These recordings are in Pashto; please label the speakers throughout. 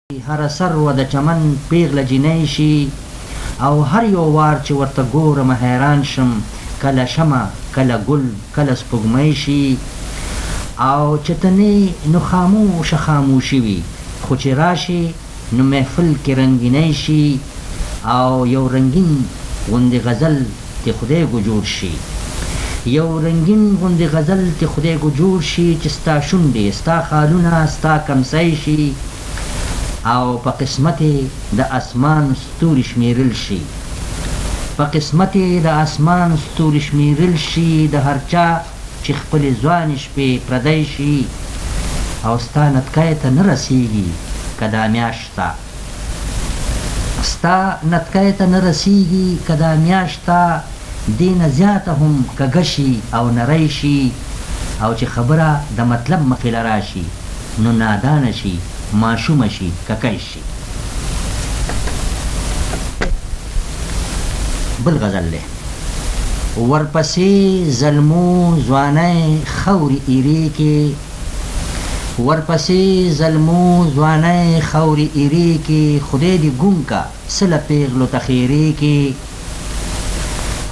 Speaker 1: هر سر و د چمن پیغله جینۍ شي او هر یو وار چې ورته ګورم حیران شم کله شمه کله ګل کله سپوږمۍ شي او چې ته نه نو خاموشه خاموشي وي خو چې راشي نو محفل کې رنګینۍ شي او یو رنګین غوندې غزل ته خدای ګو جوړ شي یو رنګین غوندې غزل ته خدای ګو جوړ شي چې ستا شونډې ستا خالونه ستا کمسۍ شي او په قسمت د اسمان ستوري شمیرل شي په قسمت د اسمان ستوري شمیرل شي د هر چا چې خپل ځوان شپې پردی شي او ستا نتکای ته نه رسیږي که دا میاشته ستا نتکای ته نه رسیږي که دا میاشته دینه زیاته هم کږه شي او نری شي او چې خبره د مطلب مخې له راشي نو نادانه شي معشومه شي ککی شي بل غزل دی ورپسې زلمو ځوانۍ خورې ایرې کې ورپسې زلمو ځوانۍ خورې ایرې کې خدای دې ګونګ کا سله پیغلو ته خیرې کې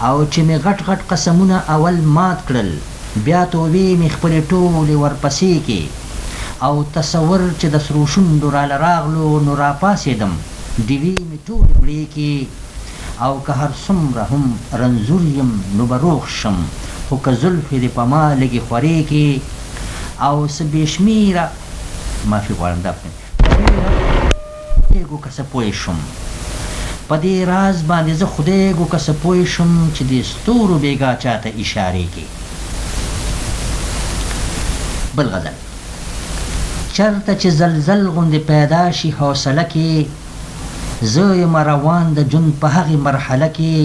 Speaker 1: او چې مې غټ غټ قسمونه اول مات کړل بیا توبې مې خپلې ټولې ورپسې کې او تصور چې د سرو شونډو راله راغلو نو راپاڅېدم ډیوې مې ټولې مړې کې او که هر څومره هم رنځور یم نو به روغ شم خو که زلفې دې په ما لږې خورې کې او څه بې شمېره معافي غواړم دا خدایږو که څه پوه شم په دې راز باندې زه خدایږو که څه پوه شم چې د ستورو بېګا چاته اشارې کې بل غزل چرته چې زلزل غوندې پیدا شي حوصله کې زه یم روان د ژوند په هغې مرحله کې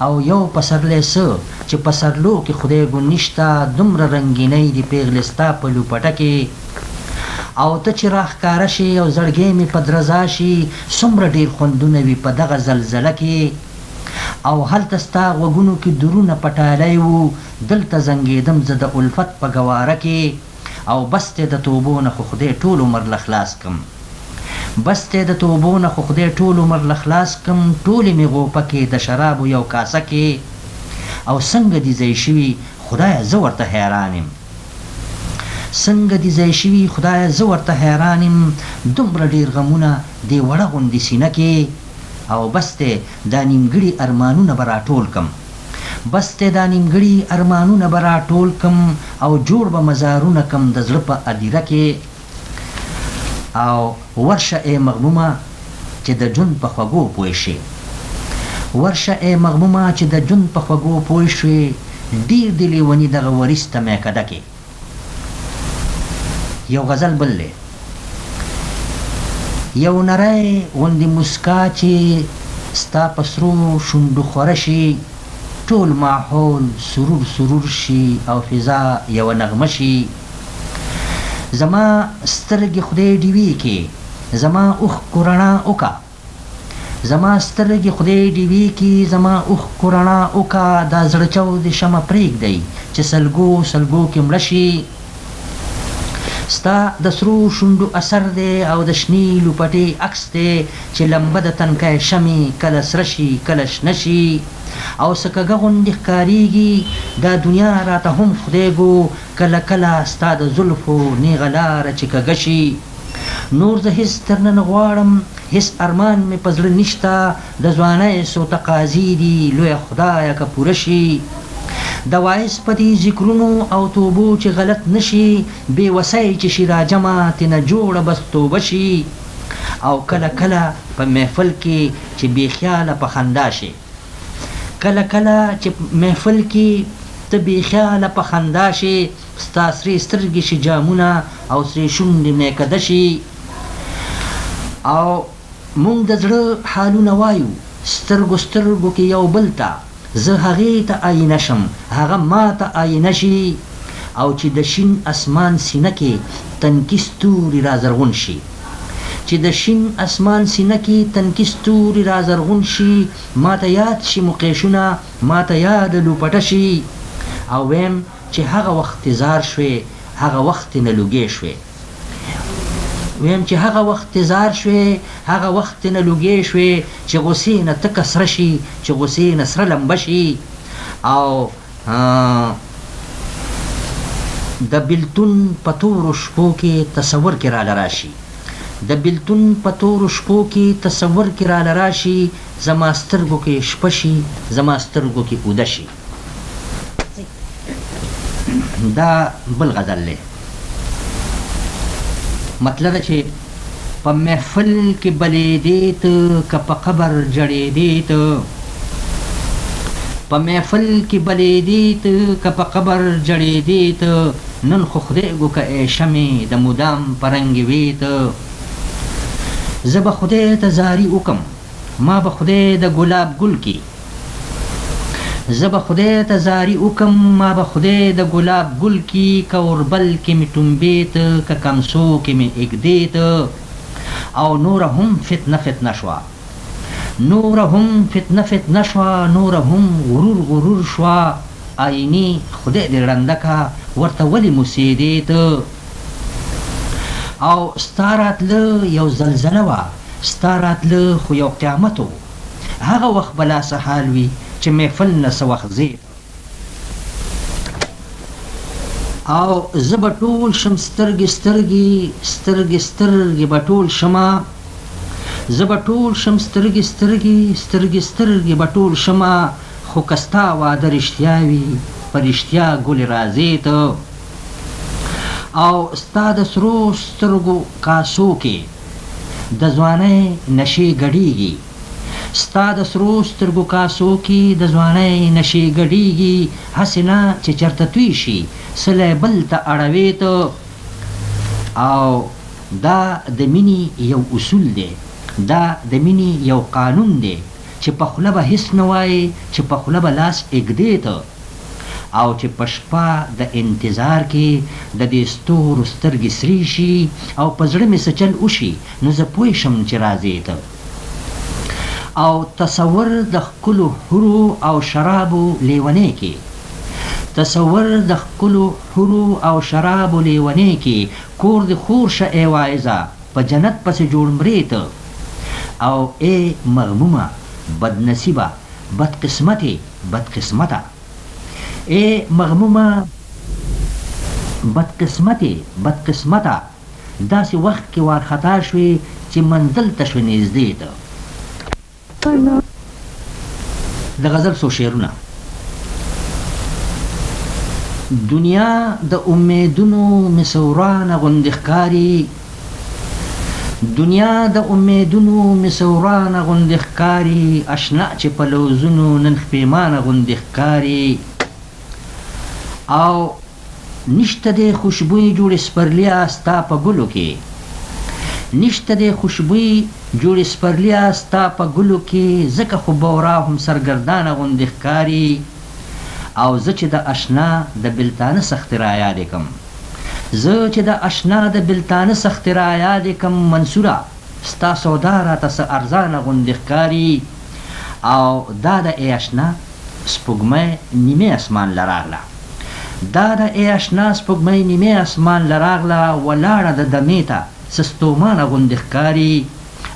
Speaker 1: او یو پسرلی څه چې پسرلو کې خدای ګو نشته دومره رنګینۍ د پیغلې ستا په لوپټه کې او ته چې راښکاره شي او زړګی مې په درزا شي څومره ډېر خوندونه وي په دغه زلزله کې او هلته ستا غوږونو کې درونه پټالی وو دلته زنګېدم زه د الفت په ګواره کې او بس ته د توبو نه خو خدای ټول عمر له خلاص کم بس ته د توبو نه خو خدای ټول عمر له خلاص کم ټولې مې غوپه کې د شرابو یو کاسه کې او څنګه دې ځای شوي خدایه زه ورته حیران یم څنګه دې ځای شوي خدایه زه ورته حیران یم دومره ډېر غمونه دې وړه غوندې سینه کې او بس ته دا نیمګړي ارمانونه به راټول کم بس ته دا نیمګړي ارمانونه به راټول کم او جوړ به مزارونه کم د زړه په ادیره کې او ورشه ای مغمومه چې د ژوند په خوږو پوه شي ورشه ای مغمومه چې د ژوند په خوږو پوه شي ډېر دې لیوني دغه وریسته میکده کې یو غزل بل دی یو نری غوندې مسکا چې ستا په سرو شونډو خوره شي ټول ماحول سرور سرور شي او فضا یوه نغمه شي زما سترګې خدای ډیوې کې زما اوښکو رڼا وکړه زما سترګې خدای ډیوې کې زما اوښکو رڼا وکړه دا زړه چاودې شمه پرېږدئ چې سلګو سلګو کې مړه شي ستا د سرو شونډو اثر دی او د شنې لوپټې عکس دی چې لمبه د تنکی شمې کله سره شي کله شنه شي او څه کږه غوندې ښکارېږي دا دنیا راته هم خدایږو کله کله ستا د زلفو نیغه لاره چې کږه شي نور زه هېڅ تر نن غواړم هېڅ ارمان مې په زړه نشته د ځوانۍ څو تقاضي دي لویه خدایه که پوره شي د وایس په دې ذکرونو او توبو چې غلط نشي بې وسی چې شي راجمه تېنه جوړه بس توبه شي او کله کله په محفل کې چې بې خیاله په خندا شي کله کله چې محفل کې ته بې خیاله په خندا شي ستا سرې سترګې شي جامونه او سرې شونډې میکده شي او موږ د زړه حالونه وایو سترګو سترګو کې یو بل ته زه هغې ته آینه شم هغه ما ته آینه شي او چې د شین اسمان سینه کې تنکي ستوري رازرغون شي چې د شین اسمان سینه کې تنکي ستوري رازرغون شي ما ته یاد شي مقیشونه ما ته یاد لوپټه شي او ویم چې هغه وخت زار شوې هغه وخت نه لوګې شوې ویم چې هغه وخت تزار شوې، هغه وخت نه لوګې شوې چې غوسې نه تکه سره شي، چې غوسې نه سره لمبه شي. او د بلتون په تورو شپو کې تصور کې راله راشي، د بلتون په تورو شپو کې تصور کې راله راشي، زما سترګو کې شپه شي، زما سترګو کې اوده شي. دا بل غزل دی. مطلب ده چې په محفل کې بلېدې ته که په قبر جړېدې ته، په محفل کې بلېدې ته که په قبر جړېدې ته، نن خو خدای ګو که ای شمې د مدام په رنګ وې ته. زه به خدای ته زاري وکم، ما به خدای د ګلاب ګل کې، زه به خدای ته زاري وکم، ما به خدای د ګلاب ګل کې، که اوربل کې مې ټومبې ته، که کمسو کې مې اږدې ته. او نوره هم فتنه فتنه شوه، نوره هم فتنه فتنه شوه، نوره هم غرور غرور شوه. آینې خدای دې ړنده که ورته ولې موسېدې ته. او ستا راتله یو زلزله وه، ستا راتله خو یو قیامت و، هغه وخت به لا څه حال وي چې محفل نه څه وخت ځې. او زه به ټول شم سترګې سترګې سترګې سترګې به ټول شمه، زه به ټول شم سترګې سترګې سترګې سترګې به ټول شمه، خو که ستا واده رښتیا وي په رښتیا ګلې راځې ته. او ستا د سرو سترګو کاسو کې د ځوانۍ نشې ګډېږي، ستا د سرو سترګو کاسو کې د ځوانۍ نشې ګډېږي، هسې نه چې چېرته توی شي سلی بل ته اړوې ته. او دا د مینې یو اصول دی، دا د مینې یو قانون دی چې په خوله به هېڅ نه وایې، چې په خوله به لاس اږدې ته. او چې په شپه د انتظار کې د دې ستورو سترګې سرې شي او په زړه مې څه چل وشي، نو زه پوه شم چې راځې ته. او تصور د ښکلو حورو او شرابو لیونۍ کې، تصور د ښکلو حورو او شرابو لیونۍ کې، کور د خور شه ای واعظه په جنت پسې جوړ مرې ته. او ای مغمومه بدنصیبه بدقسمتې بدقسمته، ای مغمومه بدقسمتې بدقسمته، داسې وخت کې وارخطا شوې چې منزل ته شوې نږدې ته. د غزل څو شعرونه. دنیا د امیدونو مسورانه غوندې ښکاري، دنیا د امیدونو مسورانه غوندې ښکاري، اشنا چې په لوزونو نن خپېمانه غوندې ښکاري. او نشته دی خوشبوی جوړې سپرلیا ستا په ګلو کې، نشته دی خوشبوی جوړې سپرلیا ستا په ګلو کې، ځکه خو بورا هم سرګردانه غوندې ښکاري. او زه چې د اشنا د بلتانه سختې رایادې کم، زه چې د اشنا د بلتانه سختې رایادې کم، منصوره ستا سودا راته څه ارزانه غوندې ښکاري. او دا د ای اشنا سپوږمۍ نیمې اسمان له راغله، دا د ای اشنا سپوږمۍ نیمې اسمان له راغله، ولاړه د دمې ته څه ستومانه غوندې ښکاري.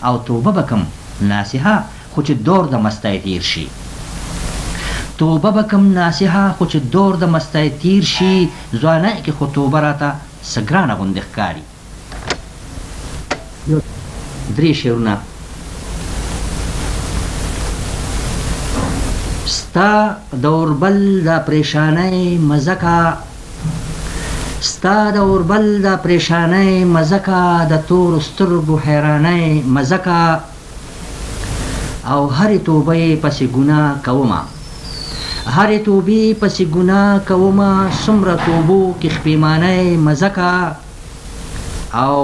Speaker 1: او توبه به کم ناصحه خو چې دور د مستی تیر شي، توبه به کم ناصحه خو چې دور د مستی تیر شي، ځوانۍ کې خو توبه راته څه ګرانه غوندې ښکاري. درې شعرونه. ستا د اوربل د پریشانۍ مزه کا، ستا د اوربل د پریشانۍ مزه کا، د تورو سترګو حیرانۍ مزه کا. او هرې توبه یې پسې ګناه کومه، هرې توبې پسې ګناه کومه، څومره توبو کې خپېمانۍ مزه کا. او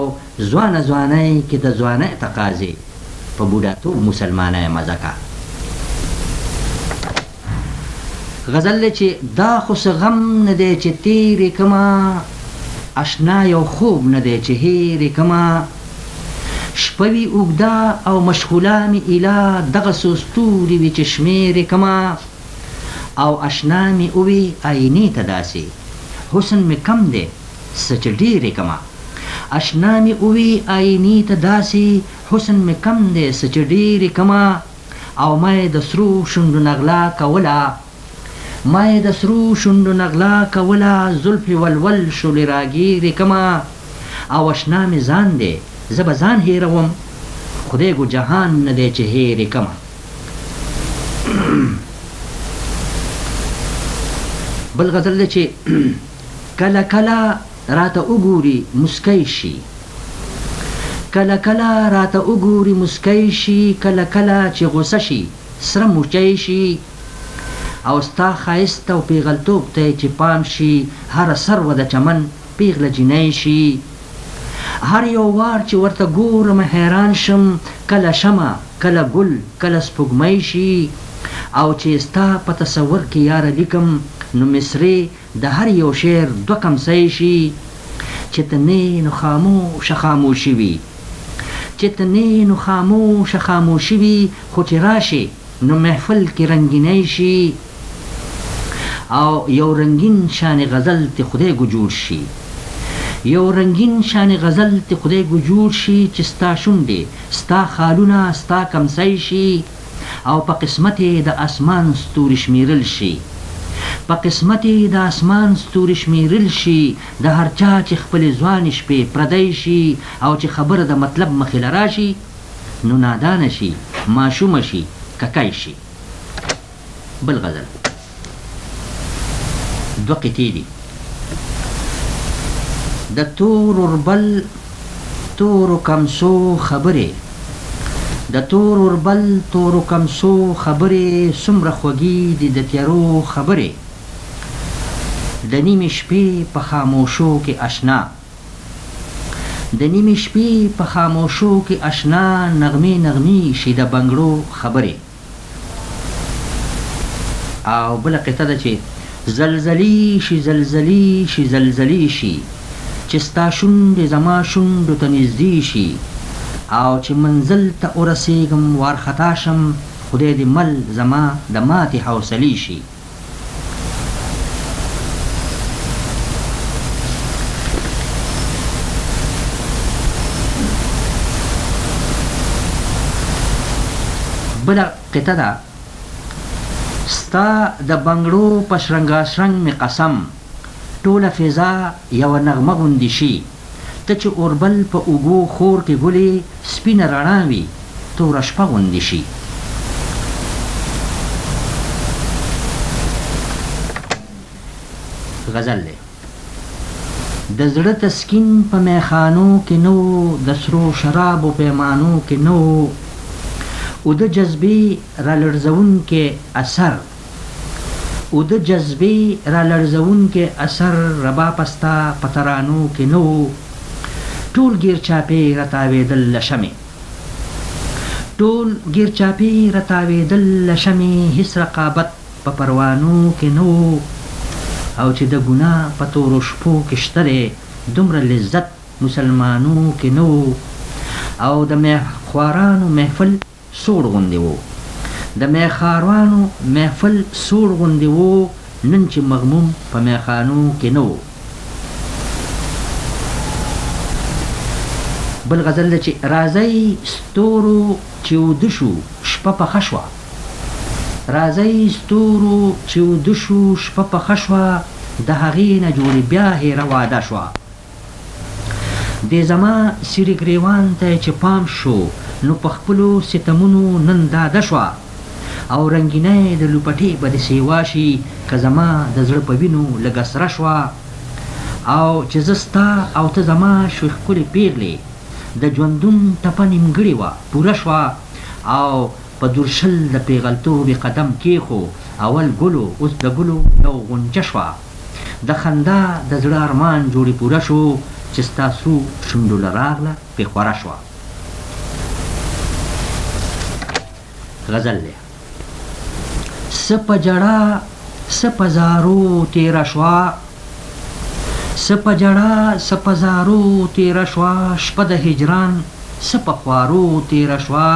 Speaker 1: ځوانه ځوانۍ کې د ځوانۍ تقاضې، په بوډاتوب مسلمانۍ مزه کا. غزل دی چې دا خو څه غم نه دی چې تېرې کمه، اشنا یو خوب نه دی چې هېرې کمه، شپه وي اوږده او مشغوله مې ایله، دغه څو ستوري وي چې شمېرې کمه. او اشنا مې ووي آینې ته داسې، حسن مې کم دی څه چې ډېرې کمه، اشنا می اوی آینی ته داسې حسن می کم دی څه چې ډېرې کمه او ما یې د سرو شونډو نغلا کوله ما یې د سرو شونډو نغلا کوله زلفې ولول شولې راګیرې کمه او اشنا مې ځان دی زه به ځان هېروم خدای ګو جهان نه دی چې هېرې کمه بل غزل دی چې کله کله راته وګوري مسکی شي کله کله راته وګوري مسکی شي کله کله چې غوسه شي سره موچی شي او ستا ښایست او پیغلتوب ته چې پام شي هره سروه د چمن پیغله جینۍ شي هر یو وار چې ورته ګورم حیران شم کله شمه کله ګل کله سپوږمۍ شي او چې ستا په تصور کې یاره لیکم نو مصرې د هر یو شعر دوه کمڅۍ شي چې ته نه نو خاموشه خاموشي وي چې ته نه نو خاموشه خاموشي وي خو چې راشي نو محفل کې رنګینۍ شي او یو رنگین شان غزل ته خدای ګو جوړ شي یو رنگین شان غزل ته خدای ګو جوړ شي چې ستا شونډې ستا خالونه ستا کمڅۍ شي او په قسمت د اسمان ستوري شمیرل شي په قسمت د اسمان ستوري شمیرل شي د هر چا چې خپلې ځوانې شپې پردی شي او چې خبره د مطلب مخې له راشي نو نادانه شي ماشومه شي ککی شي بل غزل دوه قطعې دي د تور اوربل تورو کمسو خبرې د تور اوربل تورو کمسو خبرې څومره خوږې دي د تیارو خبرې د نیمې شپې په خاموشو کې اشنا د نیمې شپې په خاموشو کې اشنا نغمې نغمې شي د بنګړو خبرې او بله قطعه ده چې زلزلې شي زلزلې شي زلزلې شي چې ستا شونډې زما شونډو ته نږدې شي او چې منزل ته ورسېږم وارخطا شم خدای دې مل زما د ماتې حوصلې شي بله قطعه ده ستا د بنګړو په شرنګاشرنګ مې قسم ټوله فضا یوه نغمه غوندې شي ته چې اوربل په اوږو خور کې ګلې سپینه رڼا وي توره شپه غوندې شي غزل دی د زړه تسکین په میخانو کې نه و د سرو شرابو پیمانو کې نه و او د جذبې رالړزونکې اثر او د جذبې رالړزونکې اثر ربا پستا په ترانو کې نه و ټول ګیر چاپې راتاوېدل له شمې ټول ګیر چاپې راتاوېدل له شمې هېڅ رقابت په پروانو کې نه و او چې د ګناه په تورو شپو کې شته دی دومره لذت مسلمانو کې نه و او د میخوارانو محفل سوړ غوندې و د میخوارانو محفل سوړ غوندې و نن چې مغموم په میخانو کې نه و بل غزل دی چې راځئ ستورو چې وده شو شپه پخه شوه راځئ ستورو چې وده شو شپه پخه شوه د هغې نه جوړې بیا هېره واده شوه دې زما سیرې ګریوان ته چې پام شو نو په خپلو ستمونو نن داده شوه او رنګینۍ د لوپټې به دې سیوا شي که زما د زړه په وینو لږه سره شوه او چې زه ستا او ته زما شوې ښکلې پیغلې د ژوندون ټپه نیمګړې وه پوره شوه او په دورشل د پیغلتوبې قدم کېښو اول ګلو اوس د ګلو یو غونچه شوه د خندا د زړه ارمان جوړې پوره شو چې ستا سرو شونډو له راغله پې خوره شوه غزل دی څه په ژړا څه په زارو تېره شوه څه په ژړا څه په زارو تېره شوه شپه د هجران څه په خوارو تېره شوه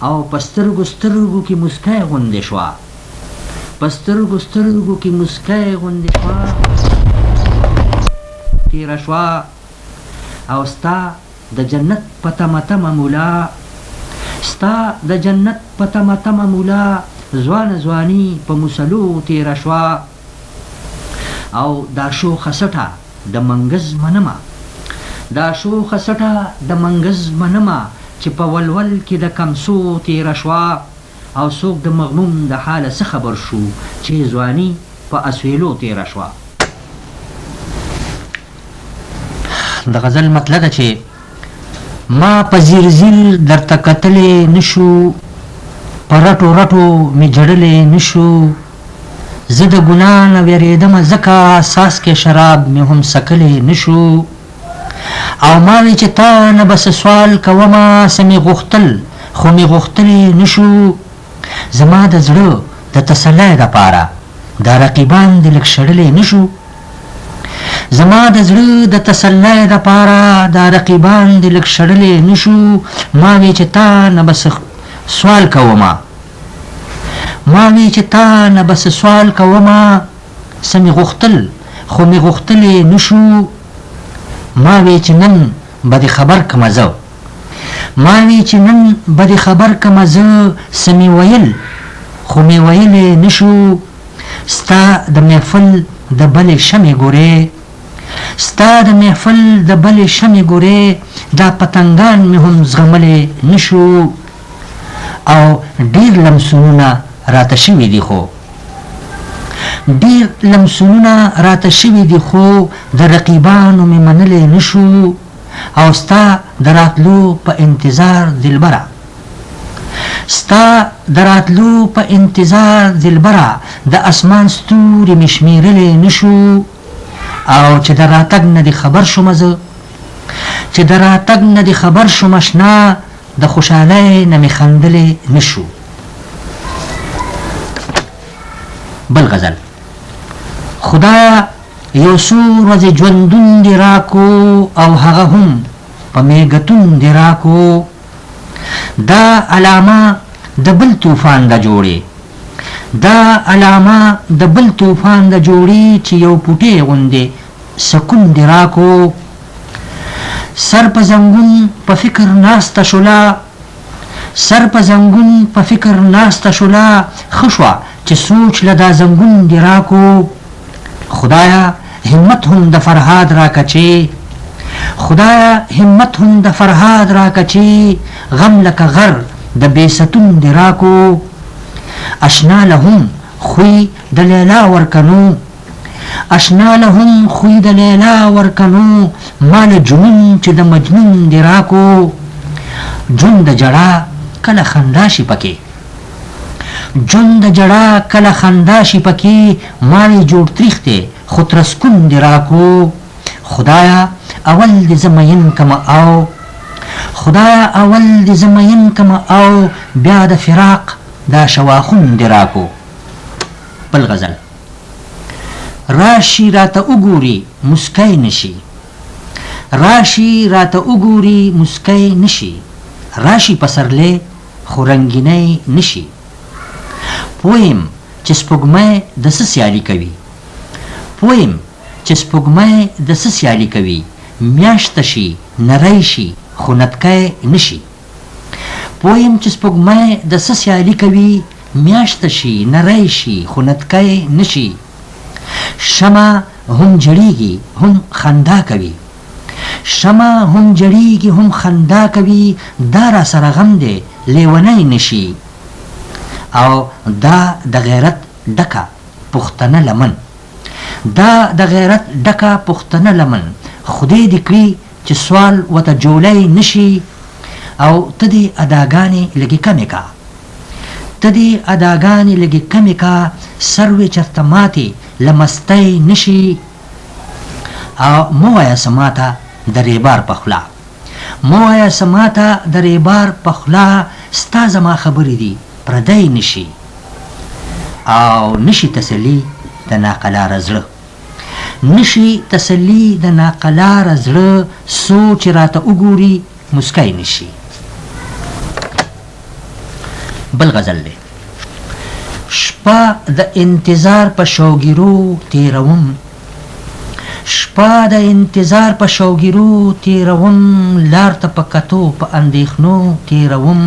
Speaker 1: او په سترګو سترګو کې مسکی غوندې شوه په سترګو سترګو کې مسکی غوندې شوه تېره شوه او ستا د جنت په تمه تمه مولا ستا د جنت په تمه تمه مولا ځوانه ځواني په مسلو تېره شوه او دا شوخه سټه د منګز منمه دا شوخه سټه د منګز منمه چې په ولول کې د کمسو تېره شوه او څوک د مغموم د حاله څه خبر شو چې ځواني په اسویلو تېره شوه. د غزل مطلب ده چې ما په زیر زیر درته کتلی نشو په رټو رټو مې جړلی نشو زه د ګناه نه ویرېدمه ځکه ساس کې شراب مې هم څکلی نشو او ما وی چې تا نه بس سوال کومه څه مې غوښتل خو مې غوښتلی نشو زما د زړه د تسلی دپاره دا رقیبان دې لږ شړلی نشو زما د زړه د تسلی دپاره دا رقیبان دې لږ شړلی نشو ما وی چې تا نه بس سوال کومه ما وی چې تا نه بس سوال کومه څه مې غوښتل خو مې غوښتلی نشو ما وی چې نن به دې خبر کمه زه ما وی چې نن به دې خبر کمه زه څه مې ویل خو مې ویلی نشو ستا د محفل د بلې شمې ګورې ستا د محفل د بلې شمې ګورې دا پتنګان مې هم زغملی نشو او ډېر لمسونونه راته شوي دي خو ډېر لمسونونه راته شوي دي خو د رقیبانو مې منلی نشو او ستا د راتلو په انتظار دلبره ستا د راتلو په انتظار دلبره د اسمان ستوري مې شمېرلی نشو او چې د راتګ نه دې خبر شومه زه چې د راتګ نه دې خبر شوم اشنا د خوشحالۍ نه مې خندلی نشو. بل غزل خدایا یو څو ورځې ژوندون دې راکو او هغه هم په میږتون دې راکو دا علامه د بل طوفان د جوړې دا علامه د بل طوفان د جوړې چې یو پوټی غوندې سکون دې راکو سر په زنګون په فکر ناسته شوله سر په زنګون په فکر ناسته شوله ښه شوه چې سوچ له دا زنګون دې راکو خدایا همت هم د فرهاد راکچې خدایا همت هم د فرهاد راکچې غم لکه غر د بیستون دې راکو اشنا له هم خوی د لیلا ورکنو اشنا له هم خوی د لیلا ورکنو مال جنون چې د مجنون دې راکو جون د جړه کله خندا شي پکې جون د جړه کله خندا شي پکې مال جوړ تریخ دی خو ترسکون دې راکو خدایا اول دې زمین کما او خدایا اول دې زمین کما او بیا د فراق دا شواخون دې راکو. بل غزل راشي راته وګوري مسکی نشي راشي راته وګوري مسکی نشي راشي پسرلی خو رنګینی نشي پویم چې سپوږمۍ د څه سیالي کوي پویم چې سپوږمۍ د څه سیالي کوي میاشته شي نری شي خو نتکی نشي پویم چې سپوږمۍ د څه سیالي کوي میاشته شي نری شي خو نتکی نشي شمع هم جړیږي هم خندا کوي شمع هم جړیږي هم خندا کوي دا را سره غم دی لیونی نشي او دا د غیرت ډکه پښتنه لمن دا د غیرت ډکه پښتنه لمن خدای دې کړي چې سوال ورته جوړی نشي او ته دې اداګانې لږې کمې کا ته دې اداګانې لږې کمې کا سروې چرته ماتې له مستۍ نشي او مه وایه څه ماته د ریبار په خوله مه وایه څه ماته د ریبار په خوله ستا زما خبرې دي پردی نشي او نشي تسلي د ناقلاره زړه نشي تسلي د ناقلاره زړه سوچ راته وګوري مسکی نشي. بل غزل دی شپه د انتظار په شوګیرو تیروم شپه شپه د انتظار په شوګیرو تیروم لار ته په کتو په اندېښنو تیروم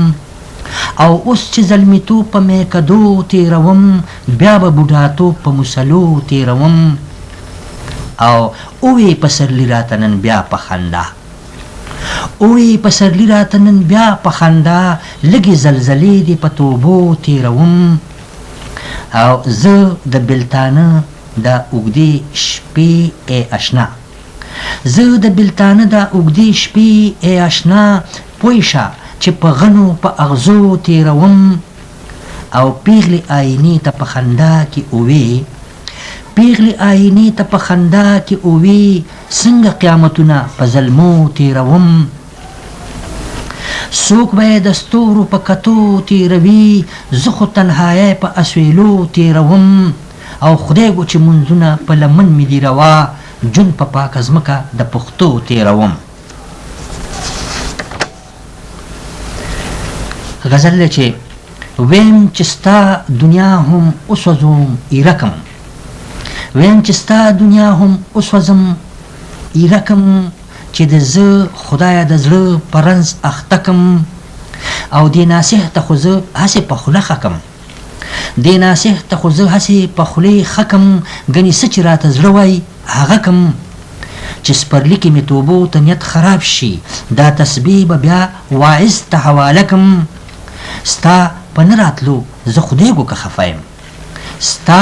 Speaker 1: او اوس چې زلمیتوب په میکدو تیروم بیا به بوډاتوب په مسلو تیروم او اوی پسرلی راته نن بیا په خندا اوی پسرلی راته نن بیا په خندا لږې زلزلې دې په توبو تیروم او زه د بلتانه د اوږدې شپې ای اشنا زه د بلتانه د اوږدې شپې ای اشنا پوی شه چې په غنو په اغزو تیروم او پیغلې آینې ته په خندا کې اوې پیغلې آینې ته په خندا کې اوې څنګه قیامتونه په زلمو تیروم څوک به یې د ستورو په کتو تیروي زه خو تنهایۍ په اسویلو تیروم او خدای گو چې منځونه په لمن مې دي روا جون په پاکه ځمکه د پښتو تیروم غزل دی چې ویم چې ستا دنیا هم وسوځوم ایرکم ویم چې ستا دنیا هم وسوځم ایرکم چې د زه خدایه د زړه په رنځ اخته کم او دې ناصح ته خو زه هسې په خوله ښه دې ناصح ته خو زه هسې په خولې ښه کم ګنې څه چې راته زړه وای هغه کم چې سپرلي کې مې توبو ته نیت خراب شي دا تسبیح به بیا واعظ ته حواله کم ستا په نه راتلو زه خدای ګو که خفه یم ستا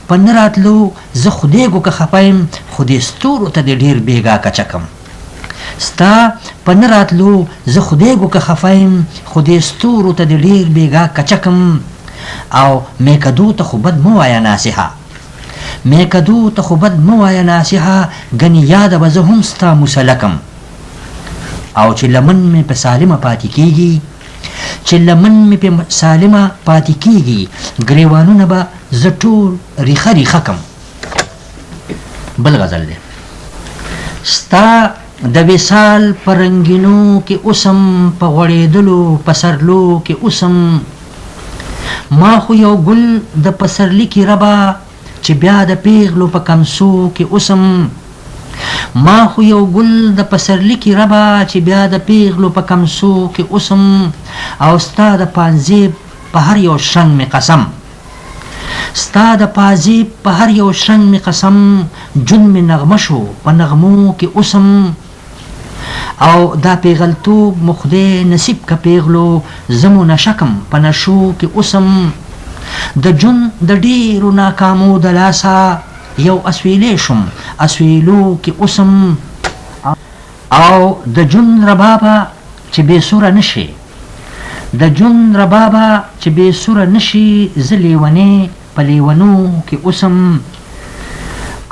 Speaker 1: په نه راتلو زه خدای ګو که خفه یم خو دې ستورو ته دې ډېر بېګا کچه کم ستا په نه راتلو زه خدای ګو که خفه یم خو دې ستورو ته دې ډېر بېګا کچه کم او میکدو ته خو بد مو وایه ناصحه میکدو ته خو بد مو وایه ناصحه ګنې یاده به زه هم ستا مسلکم او چې لمن مې په سالمه پاتې کېږي چې لمن مې په سالمه پاتې کېږي ګریوانونه به زه ټول ریخه ریخه کم بل غزل دی ستا د وصال په رنګینو کې اوسم په غوړېدلو پسرلو کې اوسم ما خو یو ګل د پسرلي کې ربا چې بیا د پیغلو په کمسو کې اوسم ما خو یو ګل د پسرلي کې ربا چې بیا د پیغلو په کمسو کې اوسم او ستا د پانزیب په هر یو شرنګ مې قسم ستا د پازیب په هر یو شرنګ مې قسم جون مې نغمه شو په نغمو کې اوسم او دا پیغلتوب مخدای نصیب که پیغلو زمو نشکم په نشو کې اوسم د جون د ډیرو ناکامو د لاسه یو اسویلی شم اسویلو کې اوسم او د جون ربابه چې بې سوره نشي د جون ربابه چې بې سوره نشي زه لیونی په لیونو کې اوسم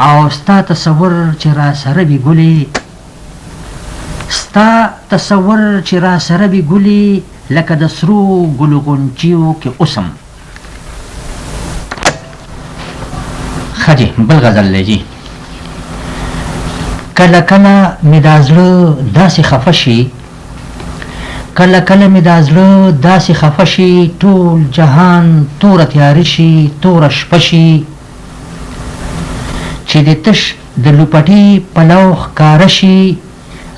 Speaker 1: او ستا تصور چې را سره وي ګلې ستا تصور چې را سره وي ګلې لکه د سرو ګلو غونچیو کې اوسم ښه جي بل غزل دی جي کله کله مې دا زړه داسې خفه شي کله کله مې دا زړه داسې خفه شي ټول جهان توره تیاره شي توره شپه شي چې د تش د لوپټې پلو ښکاره شي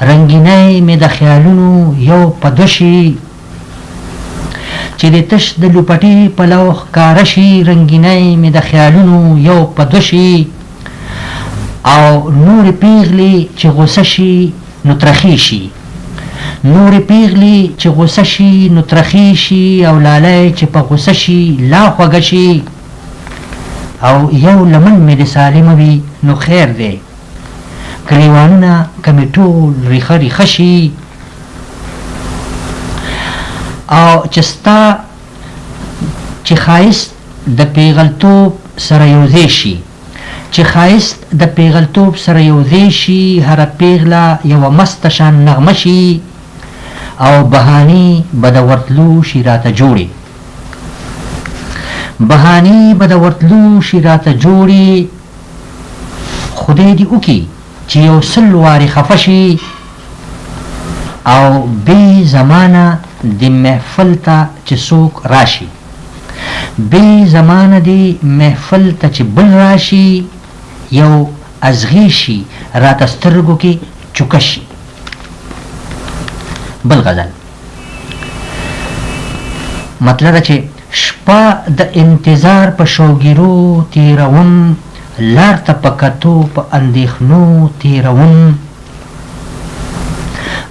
Speaker 1: رنګینۍ مې د خیالونو یو په دوه شي چې د تش د لوپټې پلو ښکاره شي رنګینۍ مې د خیالونو یو په دوه شي او نورې پیغلې چې غوسه شي نو ترخې شي نورې پیغلې چې غوسه شي نو ترخې شي او لالی چې په غوسه شي لا خوږه شي او یو لمن مې د سالمه وي نو خیر دی ګریوانونه که مې ټول ریخه ریخه شي او چې ستا چې ښایست د پیغلتوب سره یوځای شي چې ښایست د پیغلتوب سره یوځای شي هره پیغله یوه مسته شان نغمه شي او بهانې به د ورتلو شي راته جوړې بهانې به د ورتلو شي راته جوړې خدای دې وکړي چې یو سل وارې خفه شي او بې زمانه د محفل ته چې څوک راشي بې زمانه د محفل ته چې بل راشي یو ازغي شي راته سترګو کې چوکه شي. بل غزل مطلب چې شپه د انتظار په شوګیرو تیروم، لار ته په کتو په اندېښنو تیروم،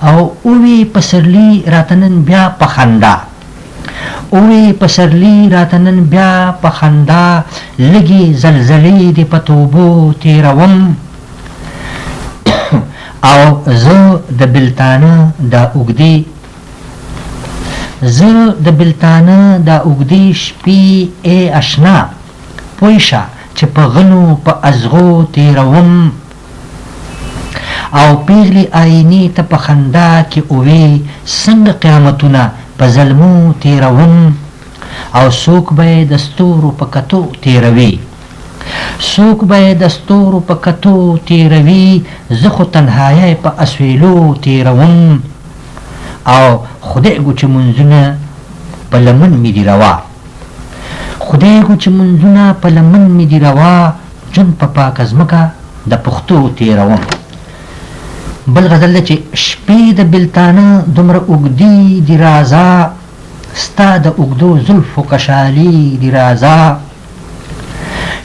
Speaker 1: او اوی پسرلی راتنن بیا په خندا، اوی پسرلی راتنن بیا په خندا، لګي زلزلې د پتوبو تیروم، او زه د بلتانه دا اوږدې دا اوږدې شپې ای اشنا، پوی شه چې په غنو په ازغو تیروم، او پیغلی آینې ته په خندا کې اوې څنګه قیامتونه په ظلمو تیروم، او څوک به یې د ستورو په کتو تیروي، څوک به یې د ستورو په کتو تیروي، زه خو تنهایۍ په اسویلو تیروم، او خدای ګو چې منځونه په لمن مې دي روا، خدای ګو چې منځونه په لمن مې دي روا، جون په پاکه ځمکه د پښتو تیروم. بل غزل دی چې شپې د بلتانه دومره اوږدې دي رازه، ستا د اوږدو زلفو کشالي دي رازه،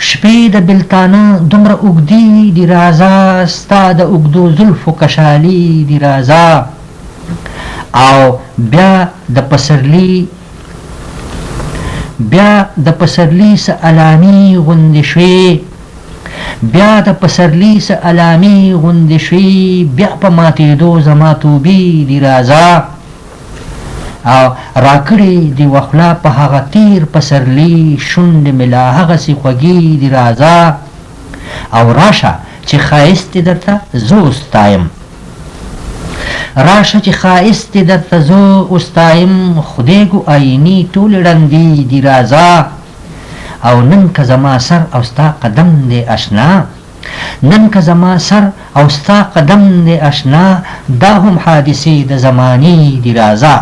Speaker 1: شپې د بلتانه دومره اوږدې دي رازه، ستا د اوږدو زلفو کشالي دي رازه، او بیا د پسرلی څه علامې غوندې شوې، بیا د پسرلی څه علامې غوندې شوې، بیا په ماتېدو زما توبې دي رازه، او راکړې دي وخلا په هغه تیر پسرلی، شونډې مې لا هغسې خوږې دي رازه، او راشه چې ښایست دې درته زه وستایم، راشه چې ښایست دې درته زه وستایم، خدای ګو آینې ټولې ړندې دي رازه، او نن که زما سر او ستا قدم دی اشنا، نن که زما سر او ستا قدم دی اشنا، دا هم حادثې د زمانې دي رازه.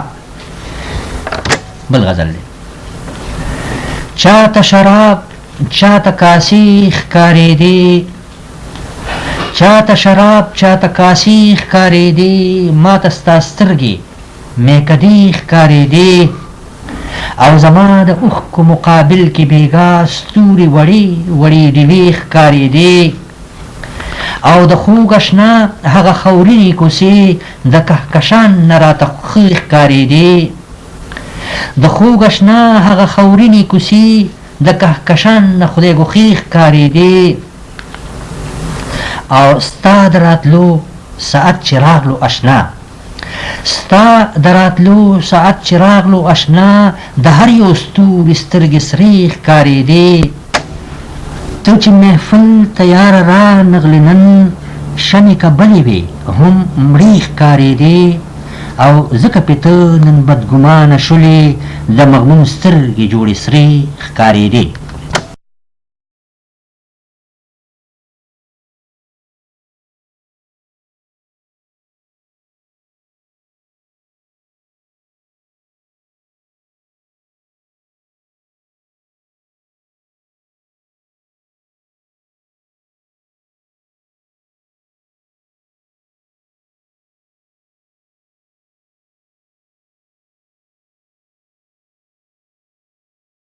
Speaker 1: بل غزل دی چاته شراب چاته کاسې ښکارېدې، چاته شراب چاته کاسې ښکارېدې، ماته ستا سترګې میکدې ښکارېدې، او زما د اوښکو مقابل کې بیګا ستوري وړې وړې ډیوې ښکارېدې، او د خوږ اشنا هغه خاورینې کوڅې د کهکشان نه راته ښې ښکارېدې، د خوږ اشنا هغه خاورینې کوڅې د کهکشان نه خدای ګو ښې ښکارېدې، او ستا د راتلو ساعت چې راغلو اشنا، ستا د راتلو ساعت چې راغلو اشنا، د هر یو ستوري سترګې سرې ښکارېدې، ته چې محفل تیاره را نغلې نن، شمې که بلې وې هم مړې ښکارېدې، او ځکه پې ته نن بدګمانه شولې، د مغموم سترګې جوړې سرې ښکارېدې.